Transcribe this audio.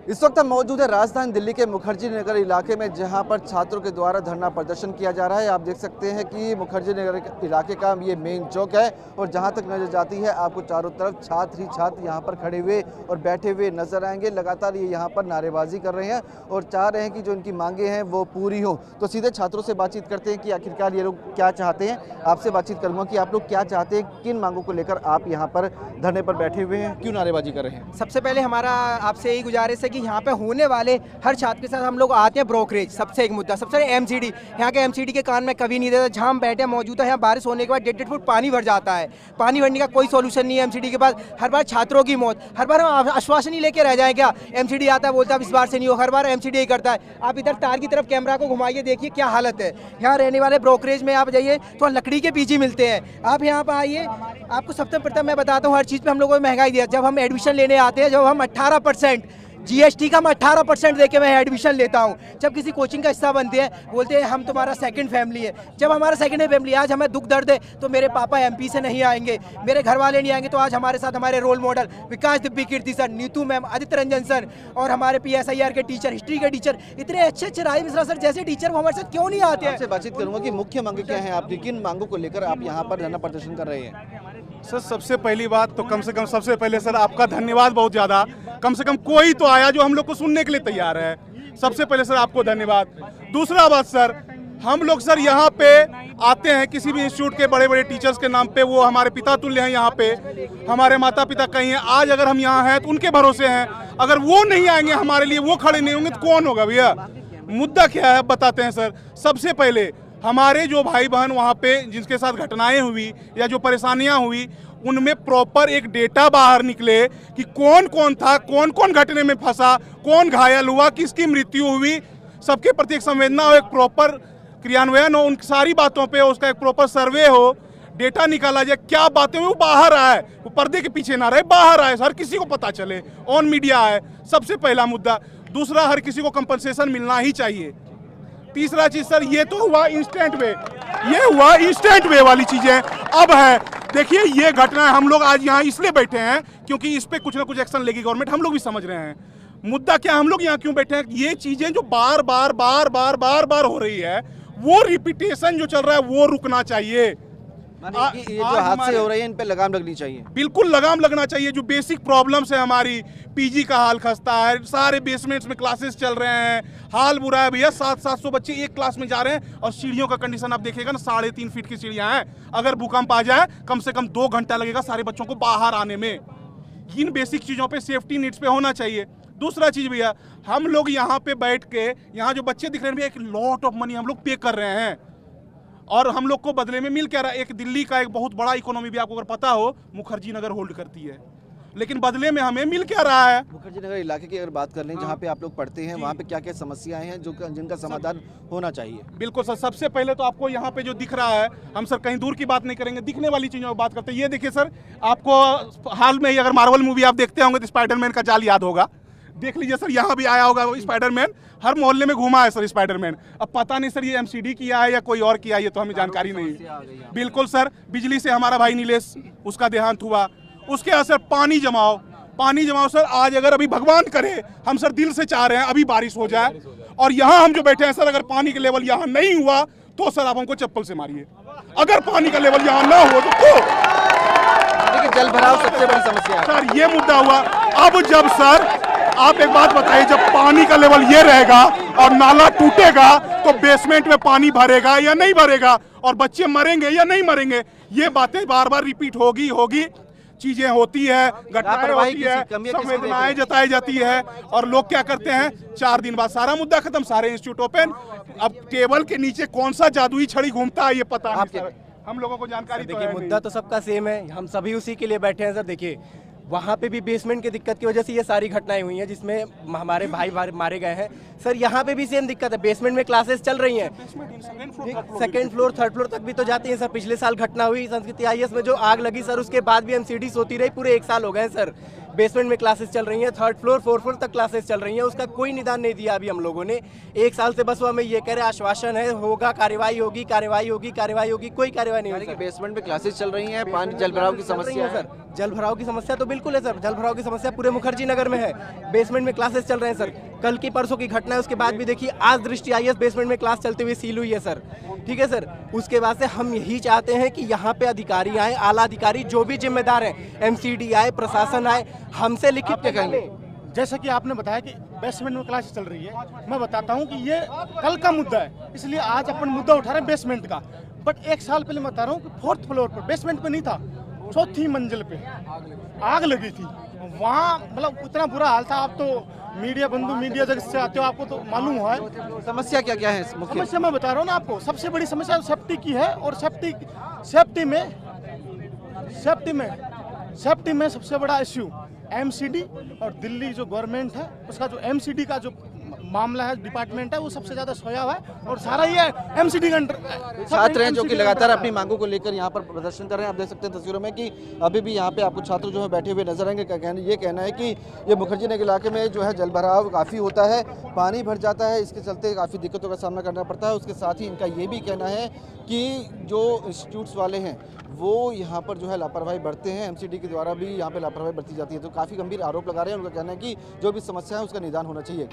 इस वक्त हम मौजूद है राजधानी दिल्ली के मुखर्जी नगर इलाके में, जहां पर छात्रों के द्वारा धरना प्रदर्शन किया जा रहा है। आप देख सकते हैं कि मुखर्जी नगर इलाके का ये मेन चौक है और जहां तक नजर जाती है आपको चारों तरफ छात्र ही छात्र यहां पर खड़े हुए और बैठे हुए नजर आएंगे। लगातार ये यहां पर नारेबाजी कर रहे हैं और चाह रहे हैं कि जो इनकी मांगे हैं वो पूरी हो। तो सीधे छात्रों से बातचीत करते हैं कि आखिरकार ये लोग क्या चाहते हैं। आपसे बातचीत करूंगा कि आप लोग क्या चाहते हैं, किन मांगों को लेकर आप यहाँ पर धरने पर बैठे हुए हैं, क्यों नारेबाजी कर रहे हैं। सबसे पहले हमारा आपसे यही गुजारिश है कि यहाँ पे होने वाले हर छात्र के साथ हम लोग आते हैं ब्रोकरेज, सबसे एक मुद्दा। सबसे एमसीडी, यहाँ के एमसीडी के कान में कभी नहीं देता। जहाँ हम बैठे मौजूद है, यहाँ बारिश होने के बाद 1.5 फुट पानी भर जाता है। पानी भरने का कोई सोल्यूशन नहीं है एमसीडी के पास। हर बार छात्रों की मौत, हर बार हम आश्वासन ही लेके रह जाए क्या। एमसीडी आता है बोलता है इस बार से नहीं हो, हर बार एमसीडी ही करता है। आप इधर तार की तरफ कैमरा को घुमाइए, देखिए क्या हालत है। यहाँ रहने वाले ब्रोकरेज में आप जाइए तो लकड़ी के पीछे मिलते हैं। आप यहाँ पर आइए, आपको सबसे प्रथम मैं बताता हूँ हर चीज़ पे हम लोगों को महंगाई दिया। जब हम एडमिशन लेने आते हैं, जब हम 18% जीएसटी का मैं 18% देके मैं एडमिशन लेता हूँ। जब किसी कोचिंग का हिस्सा बनते हैं बोलते हैं हम तुम्हारा सेकंड फैमिली है। जब हमारा सेकंड फैमिली, आज हमें दुख दर्द है तो मेरे पापा एमपी से नहीं आएंगे, मेरे घर वाले नहीं आएंगे, तो आज हमारे साथ हमारे role model Vikas Divyakirti sir, Neetu ma'am, Aditya Ranjan sir और हमारे PSIR के टीचर, हिस्ट्री के टीचर, इतने अच्छे अच्छे राज मिश्रा सर जैसे टीचर वो हमारे साथ क्यों नहीं आते हैं। आपसे बातचीत करूंगा कि मुख्य मांगे क्या है आपकी, किन मांगों को लेकर आप यहाँ पर धरना प्रदर्शन कर रहे हैं। सर सबसे पहली बात तो कम से कम सबसे पहले सर आपका धन्यवाद बहुत ज़्यादा। कम से कम कोई तो आया जो हम लोग को सुनने के लिए तैयार है। सबसे पहले सर आपको धन्यवाद। दूसरा बात सर, हम लोग सर यहाँ पे आते हैं किसी भी इंस्टीट्यूट के बड़े बड़े टीचर्स के नाम पे, वो हमारे पिता तुल्य हैं। यहाँ पे हमारे माता पिता कहीं हैं। आज अगर हम यहाँ हैं तो उनके भरोसे हैं। अगर वो नहीं आएंगे हमारे लिए, वो खड़े नहीं होंगे तो कौन होगा भैया। मुद्दा क्या है बताते हैं सर। सबसे पहले हमारे जो भाई बहन वहाँ पे जिनके साथ घटनाएं हुई या जो परेशानियां हुई, उनमें प्रॉपर एक डेटा बाहर निकले कि कौन कौन था, कौन कौन घटने में फंसा, कौन घायल हुआ, किसकी मृत्यु हुई। सबके प्रति एक संवेदना हो, एक प्रॉपर क्रियान्वयन हो, उन सारी बातों पे उसका एक प्रॉपर सर्वे हो, डेटा निकाला जाए। क्या बातें वो बाहर आए, वो पर्दे के पीछे ना रहे, बाहर आए, हर किसी को पता चले, ऑन मीडिया आए। सबसे पहला मुद्दा। दूसरा, हर किसी को कंपनसेशन मिलना ही चाहिए। तीसरा चीज सर, ये तो हुआ इंस्टेंट वे, ये हुआ इंस्टेंट वे वाली चीजें। अब है देखिए ये घटना, हम लोग आज यहाँ इसलिए बैठे हैं क्योंकि इस पे कुछ ना कुछ एक्शन लेगी गवर्नमेंट, हम लोग भी समझ रहे हैं। मुद्दा क्या, हम लोग यहाँ क्यों बैठे हैं, ये चीजें जो बार बार बार बार बार बार हो रही है, वो रिपीटेशन जो चल रहा है वो रुकना चाहिए। ये जो हादसे हो रहे हैं इन पे लगाम लगनी चाहिए। बिल्कुल लगाम लगना चाहिए। जो बेसिक प्रॉब्लम्स है हमारी, पीजी का हाल खस्ता है, सारे बेसमेंट्स में क्लासेस चल रहे हैं, हाल बुरा है भैया। 700 बच्चे एक क्लास में जा रहे हैं और सीढ़ियों का कंडीशन आप देखिएगा ना, 3.5 फीट की सीढ़ियां हैं। अगर भूकंप आ जाए कम से कम 2 घंटा लगेगा सारे बच्चों को बाहर आने में। इन बेसिक चीज़ों पे सेफ्टी नीड्स पे होना चाहिए। दूसरा चीज़ भैया, हम लोग यहाँ पे बैठ के, यहाँ जो बच्चे दिख रहे हैं भैया, एक लॉट ऑफ मनी हम लोग पे कर रहे हैं और हम लोग को बदले में मिल क्या रहा है। एक दिल्ली का एक बहुत बड़ा इकोनॉमी भी आपको अगर पता हो, मुखर्जी नगर होल्ड करती है, लेकिन बदले में हमें मिल क्या रहा है। मुखर्जी नगर इलाके की अगर बात कर लें, जहाँ पे आप लोग पढ़ते हैं, वहाँ पे क्या क्या समस्याएं हैं जो जिनका समाधान होना चाहिए। बिल्कुल सर, सबसे पहले तो आपको यहाँ पे जो दिख रहा है, हम सर कहीं दूर की बात नहीं करेंगे, दिखने वाली चीज़ों की बात करते हैं। ये देखिए सर, आपको हाल में ही अगर मार्वल मूवी आप देखते होंगे तो स्पाइडरमैन का जाल याद होगा, देख लीजिए सर। यहाँ भी आया होगा वो स्पाइडरमैन, हर मोहल्ले में घूमा है सर स्पाइडरमैन। अब पता नहीं सर ये एमसीडी किया है या कोई और किया है, ये तो हमें जानकारी नहीं। बिल्कुल सर, बिजली से हमारा भाई नीलेश, उसका देहांत हुआ। उसके असर पानी जमाओ, पानी जमाओ सर। आज अगर अभी भगवान करे, हम सर दिल से चाह रहे हैं अभी बारिश हो जाए, और यहाँ हम जो बैठे हैं सर, अगर पानी का लेवल यहाँ नहीं हुआ तो सर आप हमको चप्पल से मारिए। अगर पानी का लेवल यहाँ ना हो तो जल भराव सबसे बड़ी समस्या है सर, ये मुद्दा हुआ। अब जब सर आप एक बात बताइए, जब पानी का लेवल ये रहेगा और नाला टूटेगा तो बेसमेंट में पानी भरेगा या नहीं भरेगा, और बच्चे मरेंगे या नहीं मरेंगे। ये बातें बार बार रिपीट होगी, चीजें होती है, घटनाएं होती है, संवेदनाएं जताई जाती है, और लोग क्या करते हैं, 4 दिन बाद सारा मुद्दा खत्म, सारे इंस्टीट्यूट ओपन। अब टेबल के नीचे कौन सा जादुई छड़ी घूमता है ये पता नहीं सर, हम लोगों को जानकारी। देखिए मुद्दा तो सबका सेम है, हम सभी उसी के लिए बैठे हैं सर। देखिए वहाँ पे भी बेसमेंट की दिक्कत की वजह से ये सारी घटनाएं हुई हैं जिसमें हमारे भाई मारे गए हैं सर। यहाँ पे भी सेम दिक्कत है, बेसमेंट में क्लासेस चल रही हैं, सेकंड फ्लोर थर्ड फ्लोर तक भी तो जाती हैं सर। पिछले साल घटना हुई संस्कृति IS में जो आग लगी सर, उसके बाद भी एमसीडीज होती रही, पूरे 1 साल हो गए सर। बेसमेंट में क्लासेस चल रही हैं, 3rd फ्लोर 4th फ्लोर तक क्लासेस चल रही हैं, उसका कोई निदान नहीं दिया अभी हम लोगों ने। 1 साल से बस वो हमें ये कह रहे आश्वासन है होगा, कार्रवाई होगी, कार्रवाई होगी, कार्रवाई होगी, कोई कार्रवाई नहीं हुई। बेसमेंट में क्लासेस चल रही हैं, पानी जल भराव की समस्या है सर, जल भराव की समस्या तो बिल्कुल है सर, जल भराव की समस्या पूरे मुखर्जी नगर में है। बेसमेंट में क्लासेस चल रहे हैं सर, कल की परसों की घटना है, उसके बाद भी देखिए आज दृष्टि IAS बेसमेंट में क्लास चलते हुए सील हुई है सर। ठीक है सर, उसके बाद से हम यही चाहते हैं कि यहाँ पे अधिकारी आए, आला अधिकारी जो भी जिम्मेदार हैं, MCD आए, प्रशासन आए, हमसे लिखित के कहेंगे। जैसा कि आपने बताया कि बेसमेंट में क्लास चल रही है, मैं बताता हूं कि ये कल का मुद्दा है, इसलिए आज अपन मुद्दा उठा रहे हैं बेसमेंट का। बट 1 साल पहले मैं बता रहा हूं कि 4th फ्लोर पर बेसमेंट पे नहीं था, 4थी मंजिल पे आग लगी थी। वहाँ मतलब इतना बुरा हाल था। आप तो मीडिया बंधु, मीडिया जगत से आते हो, आपको तो मालूम हुआ है समस्या क्या क्या है मुख्य? समस्या मैं बता रहा हूँ ना आपको, सबसे बड़ी समस्या सेफ्टी की है। और सेफ्टी में सबसे बड़ा इश्यू MCD और दिल्ली जो गवर्नमेंट है उसका जो MCD का जो मामला है, डिपार्टमेंट है, वो सबसे ज्यादा सोया हुआ है और सारा ये MCD का अंडर। छात्र हैं जो कि लगातार अपनी मांगों को लेकर यहाँ पर प्रदर्शन कर रहे हैं। आप देख सकते हैं तस्वीरों में कि अभी भी यहाँ पे आपको छात्र जो है बैठे हुए नजर आएंगे। ये कहना है कि ये मुखर्जी नगर इलाके में जो है जल भराव काफ़ी होता है, पानी भर जाता है, इसके चलते काफ़ी दिक्कतों का सामना करना पड़ता है। उसके साथ ही इनका ये भी कहना है कि जो इंस्टीट्यूट्स वाले हैं वो यहाँ पर जो है लापरवाही बरतते हैं, MCD के द्वारा भी यहाँ पे लापरवाही बरती जाती है। तो काफ़ी गंभीर आरोप लगा रहे हैं। उनका कहना है कि जो भी समस्या है उसका निदान होना चाहिए।